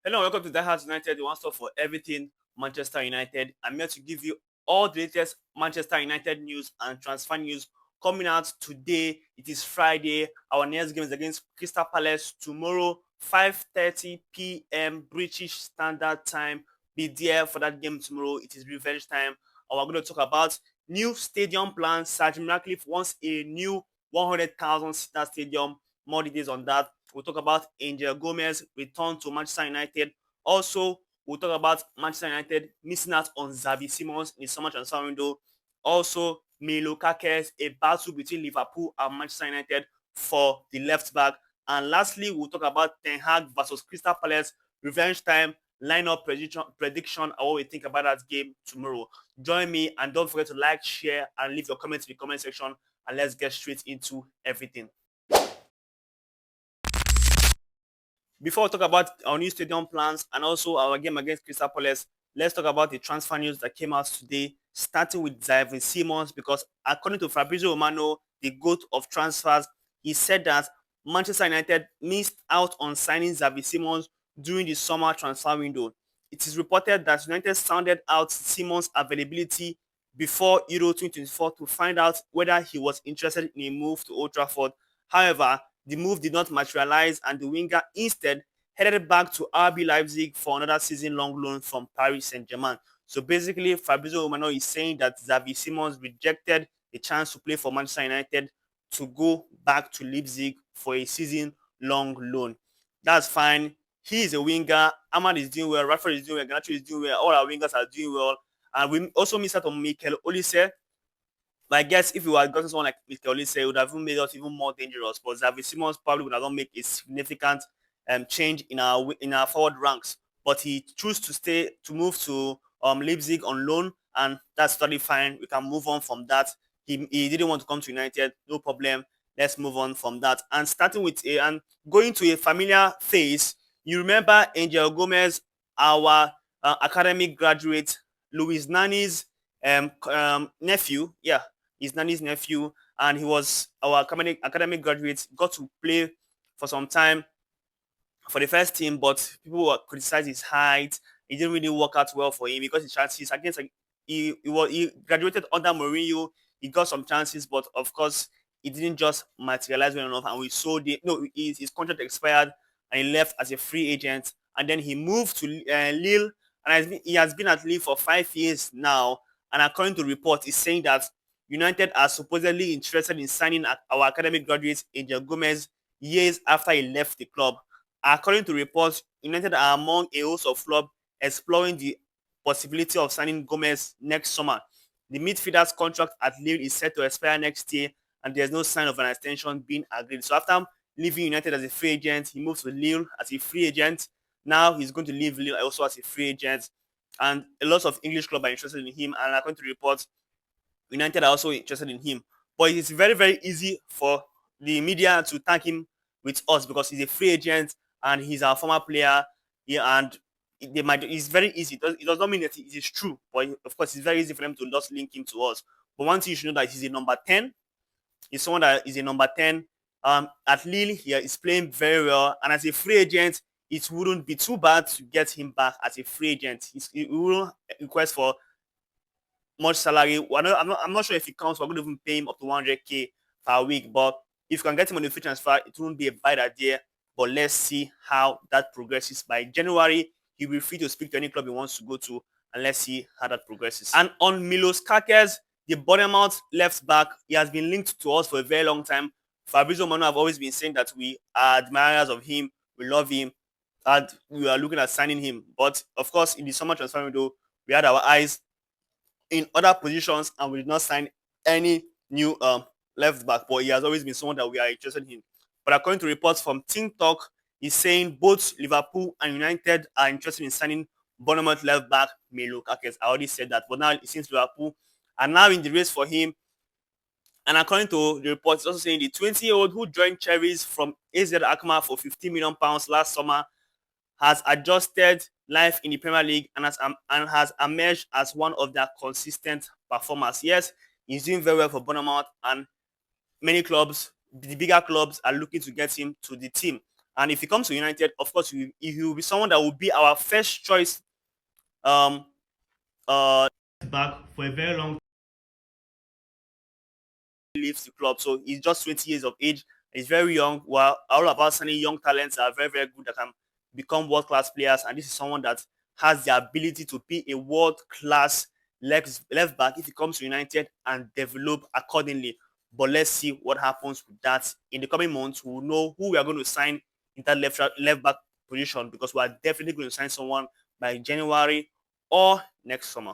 Hello, welcome to Die Hard United, the one stop for everything Manchester United. I'm here to give you all the latest Manchester United news and transfer news coming out today. It is Friday. Our next game is against Crystal Palace tomorrow, 5:30 p.m. British Standard Time. Be there for that game tomorrow. It is revenge time. And we're going to talk about new stadium plans. Sir Jim Ratcliffe wants a new 100,000 seater stadium. More details on that. We'll talk about Angel Gomez return to Manchester United. Also, we'll talk about Manchester United missing out on Xavi Simons in the summer transfer window. Also, Milos Kerkez, a battle between Liverpool and Manchester United for the left back. And lastly, we'll talk about Ten Hag versus Crystal Palace revenge time, lineup prediction, and what we think about that game tomorrow. Join me and don't forget to like, share, and leave your comments in the comment section. And let's get straight into everything. Before we talk about our new stadium plans and also our game against Crystal Palace, let's talk about the transfer news that came out today, starting with Xavi Simons, because according to Fabrizio Romano, the GOAT of transfers, he said that Manchester United missed out on signing Xavi Simons during the summer transfer window. It is reported that United sounded out Simons' availability before Euro 2024 to find out whether he was interested in a move to Old Trafford. However, the move did not materialize, and the winger instead headed back to RB Leipzig for another season-long loan from Paris Saint-Germain. So basically, Fabrizio Romano is saying that Xavi Simons rejected the chance to play for Manchester United to go back to Leipzig for a season-long loan. That's fine. He is a winger. Ahmad is doing well. Rashford is doing well. Garnacho is doing well. All our wingers are doing well. And we also miss out on Mikel Olise. But I guess if we had gotten someone like Mr. Olise, it would have even made us even more dangerous. But Xavi Simons probably would have not made a significant change in our forward ranks. But he chose to move to Leipzig on loan, and that's totally fine. We can move on from that. He didn't want to come to United, no problem. Let's move on from that. And starting with and going to a familiar face, you remember Angel Gomez, our academic graduate, Luis Nani's nephew. Yeah, his nanny's nephew, and he was our academic graduate. Got to play for some time for the first team, but people were criticizing his height. It didn't really work out well for him because his chances against he graduated under Mourinho. He got some chances, but of course it didn't just materialize well enough. And we saw his contract expired, and he left as a free agent. And then he moved to Lille, and he has been at Lille for 5 years now. And according to reports, he's saying that United are supposedly interested in signing our academic graduate Angel Gomez years after he left the club. According to reports, United are among a host of clubs exploring the possibility of signing Gomez next summer. The midfielder's contract at Lille is set to expire next year, and there's no sign of an extension being agreed. So after leaving United as a free agent, he moves to Lille as a free agent. Now he's going to leave Lille also as a free agent, and a lot of English clubs are interested in him. And according to reports, United are also interested in him. But it's very, very easy for the media to tag him with us because he's a free agent and he's our former player. Yeah, and it's very easy. It does not mean that it is true, but of course, it's very easy for them to just link him to us. But one thing you should know that he's a number 10. He's someone that is a number 10. At Lille, he is playing very well. And as a free agent, it wouldn't be too bad to get him back as a free agent. He wouldn't request for much salary. I'm not sure if it counts. We're going to even pay him up to 100K per week. But if you can get him on the free transfer, it won't be a bad idea. But let's see how that progresses. By January, he'll be free to speak to any club he wants to go to. And let's see how that progresses. And on Milos Kerkez, the Bournemouth left back, he has been linked to us for a very long time. Fabrizio Romano have always been saying that we are admirers of him, we love him, and we are looking at signing him. But of course, in the summer transfer window, we had our eyes in other positions and we did not sign any new left back, but he has always been someone that we are interested in. But according to reports from Team Talk, he's saying both Liverpool and United are interested in signing Bournemouth left back Milos Kerkez. I already said that, but now it seems Liverpool are now in the race for him. And according to the reports, also saying the 20-year-old who joined Cherries from AZ Alkmaar for £50 million last summer has adjusted life in the Premier League and has emerged as one of their consistent performers. Yes, he's doing very well for Bournemouth, and many clubs, the bigger clubs, are looking to get him to the team. And if he comes to United, of course, he will be someone that will be our first choice um back for a very long leaves the club. So he's just 20 years of age. He's very young. We're all about signing young talents that are very, very good that can become world class players. And this is someone that has the ability to be a world class left back if he comes to United and develop accordingly. But let's see what happens with that in the coming months. We'll know who we are going to sign in that left back position because we are definitely going to sign someone by January or next summer.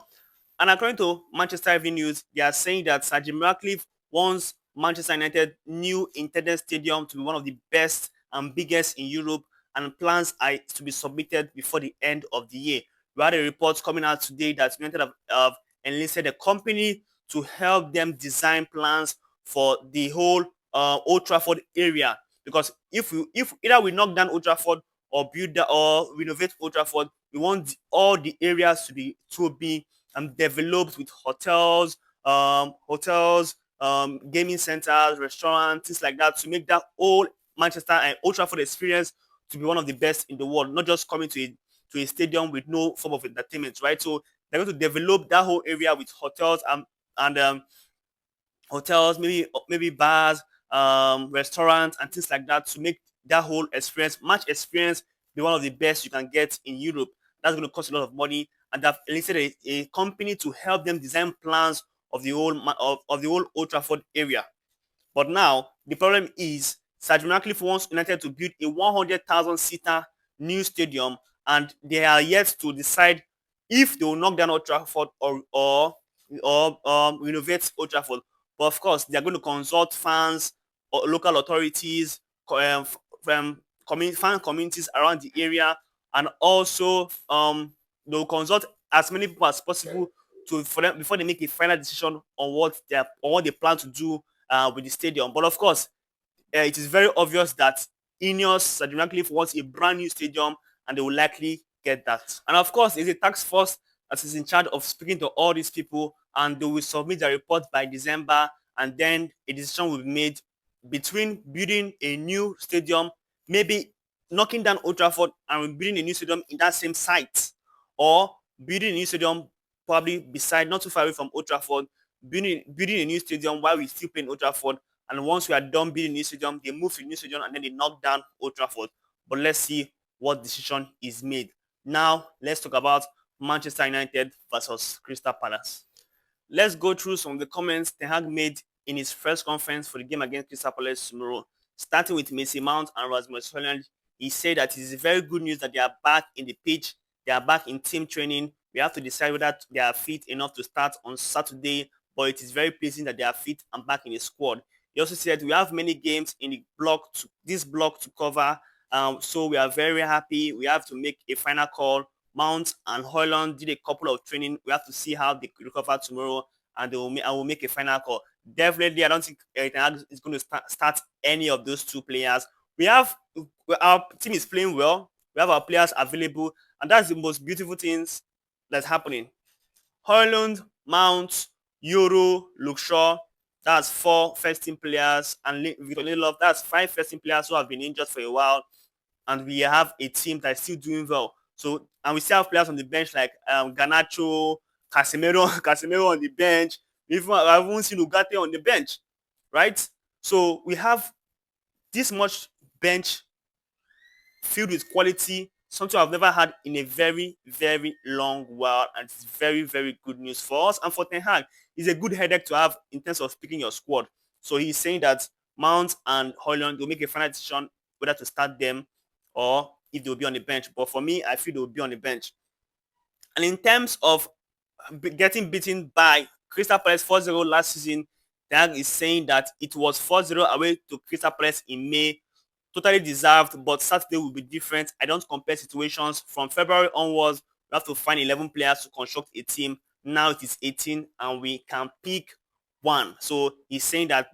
And according to Manchester Evening News, they are saying that Sir Jim Ratcliffe wants Manchester United new intended stadium to be one of the best and biggest in Europe, and plans are to be submitted before the end of the year. We had a report coming out today that United have enlisted a company to help them design plans for the whole Old Trafford area. Because if either we knock down Old Trafford or or renovate Old Trafford, we want all the areas to be developed with gaming centers, restaurants, things like that, to make that whole Manchester and Old Trafford experience to be one of the best in the world, not just coming to a stadium with no form of entertainment, right? So they're going to develop that whole area with hotels and hotels, maybe bars, restaurants, and things like that to make that whole match experience, be one of the best you can get in Europe. That's going to cost a lot of money, and they've enlisted a company to help them design plans of of the whole Old Trafford area. But now the problem is Sir Jim Ratcliffe wants United to build a 100,000 seater new stadium, and they are yet to decide if they will knock down Old Trafford or renovate Old Trafford. But of course, they are going to consult fans or local authorities, fan communities around the area, and also they will consult as many people as possible for them before they make a final decision on what they plan to do with the stadium. But of course, it is very obvious that Ineos, Sir Jim Ratcliffe wants a brand new stadium, and they will likely get that. And of course, there's a task force that is in charge of speaking to all these people, and they will submit their report by December, and then a decision will be made between building a new stadium, maybe knocking down Old Trafford and building a new stadium in that same site, or building a new stadium probably beside, not too far away from Old Trafford, building a new stadium while we still play in Old Trafford, and once we are done building new stadium, they move to the new stadium and then they knock down Old Trafford. But let's see what decision is made. Now, let's talk about Manchester United versus Crystal Palace. Let's go through some of the comments Ten Hag made in his first conference for the game against Crystal Palace tomorrow. Starting with Mason Mount and Rasmus Hojlund, he said that it is very good news that they are back in the pitch, they are back in team training. We have to decide whether they are fit enough to start on Saturday, but it is very pleasing that they are fit and back in the squad. He also said we have many games in this block to cover, so we are very happy. We have to make a final call. Mount and Hojlund did a couple of training. We have to see how they recover tomorrow, and I will make a final call. Definitely, I don't think Ten Hag is going to start any of those two players. Our team is playing well. We have our players available, and that's the most beautiful things that's happening. Hojlund, Mount, Euro, Luke Shaw, that's four first team players, and Victor Lindelof, that's five first team players who have been injured for a while, and we have a team that's still doing well. So, and we still have players on the bench like Garnacho, Casemiro, Casemiro on the bench. I haven't seen Ugarte on the bench, right? So we have this much bench filled with quality, something I've never had in a very, very long while, and it's very, very good news for us and for Ten Hag. It's a good headache to have in terms of picking your squad. So he's saying that Mount and Hojlund will make a final decision whether to start them or if they'll be on the bench. But for me, I feel they'll be on the bench. And in terms of getting beaten by Crystal Palace 4-0 last season, Ten Hag is saying that it was 4-0 away to Crystal Palace in May. Totally deserved, but Saturday will be different. I don't compare situations. From February onwards, we have to find 11 players to construct a team. Now it is 18, and we can pick one. So he's saying that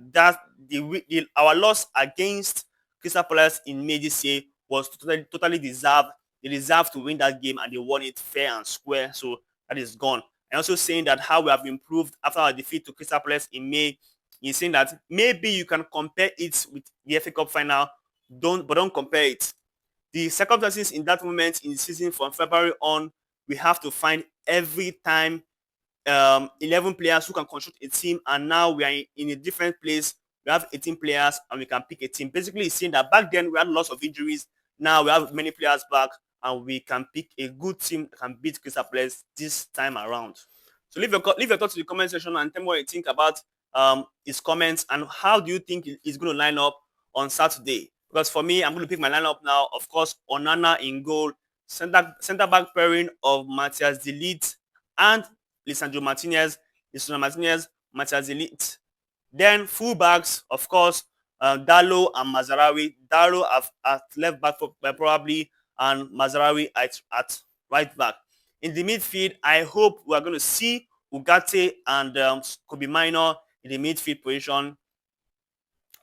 our loss against Crystal Palace in May this year was totally deserved. They deserve to win that game, and they won it fair and square. So that is gone. And also saying that how we have improved after our defeat to Crystal Palace in May. He's saying that maybe you can compare it with the FA Cup final Don't compare it. The circumstances in that moment in the season from February on, we have to find every time 11 players who can construct a team, and now we are in a different place. We have 18 players and we can pick a team. Basically, it's saying that back then we had lots of injuries. Now we have many players back and we can pick a good team that can beat Crystal Palace this time around. So leave your thoughts in the comment section and tell me what you think about his comments, and how do you think he's going to line up on Saturday. Because for me, I'm going to pick my lineup now. Of course, Onana in goal, center back pairing of Matthias De Ligt and Lisandro Martinez, Matthias De Ligt. Then full backs, of course, Dalo and Mazarawi. Dalo at left back probably, and Mazarawi at right back. In the midfield, I hope we are going to see Ugarte and Kobe Minor in the midfield position.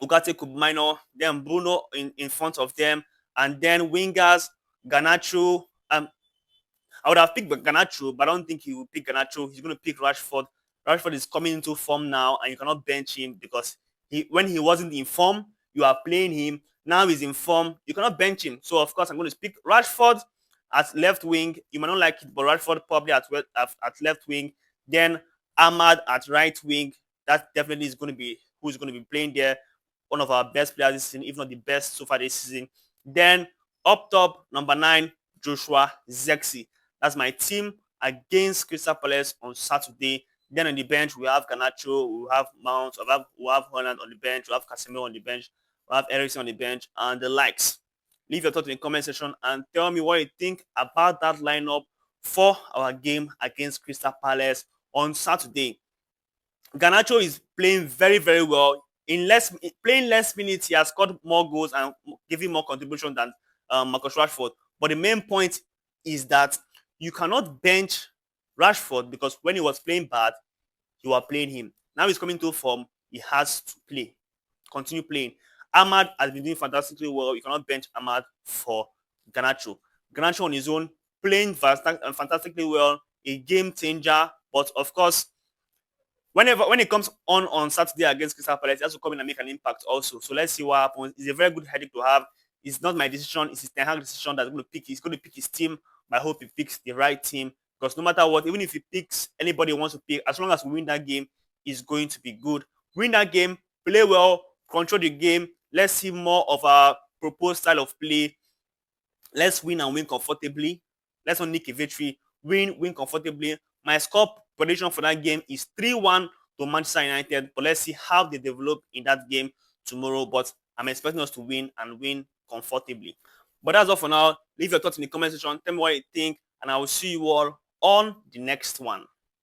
Ugarte, Kobe Minor, then Bruno in front of them, and then wingers, Garnacho. I would have picked Garnacho, but I don't think he will pick Garnacho. He's going to pick Rashford. Rashford is coming into form now, and you cannot bench him because when he wasn't in form, you are playing him. Now he's in form. You cannot bench him. So, of course, I'm going to pick Rashford at left wing. You might not like it, but Rashford probably at left wing. Then Ahmad at right wing. That definitely is going to be who's going to be playing there. One of our best players this season, if not the best so far this season. Then up top, number 9, Joshua Zexi. That's my team against Crystal Palace on Saturday. Then on the bench, we have Garnacho, we have Mount, we have Holland on the bench, we have Casemiro on the bench, we have Eriksen on the bench, and the likes. Leave your thoughts in the comment section and tell me what you think about that lineup for our game against Crystal Palace on Saturday. Garnacho is playing very, very well. Playing less minutes, he has scored more goals and giving more contribution than Marcus Rashford. But the main point is that you cannot bench Rashford because when he was playing bad, you are playing him. Now he's coming to form, he has to play. Continue playing. Ahmad has been doing fantastically well. You cannot bench Ahmad for Garnacho. Garnacho on his own, playing fantastically well, a game changer. But of course, when it comes on Saturday against Crystal Palace, he has to come in and make an impact also. So let's see what happens. It's a very good headache to have. It's not my decision. It's his Ten Hag decision that's going to pick. He's going to pick his team. I hope he picks the right team, because no matter what, even if he picks anybody he wants to pick, as long as we win that game, it's going to be good. Win that game, play well, control the game. Let's see more of our proposed style of play. Let's win and win comfortably. Let's not nick a victory. Win comfortably. My score prediction for that game is 3-1 to Manchester United. But let's see how they develop in that game tomorrow. But I'm expecting us to win and win comfortably. But that's all for now. Leave your thoughts in the comment section. Tell me what you think, and I will see you all on the next one.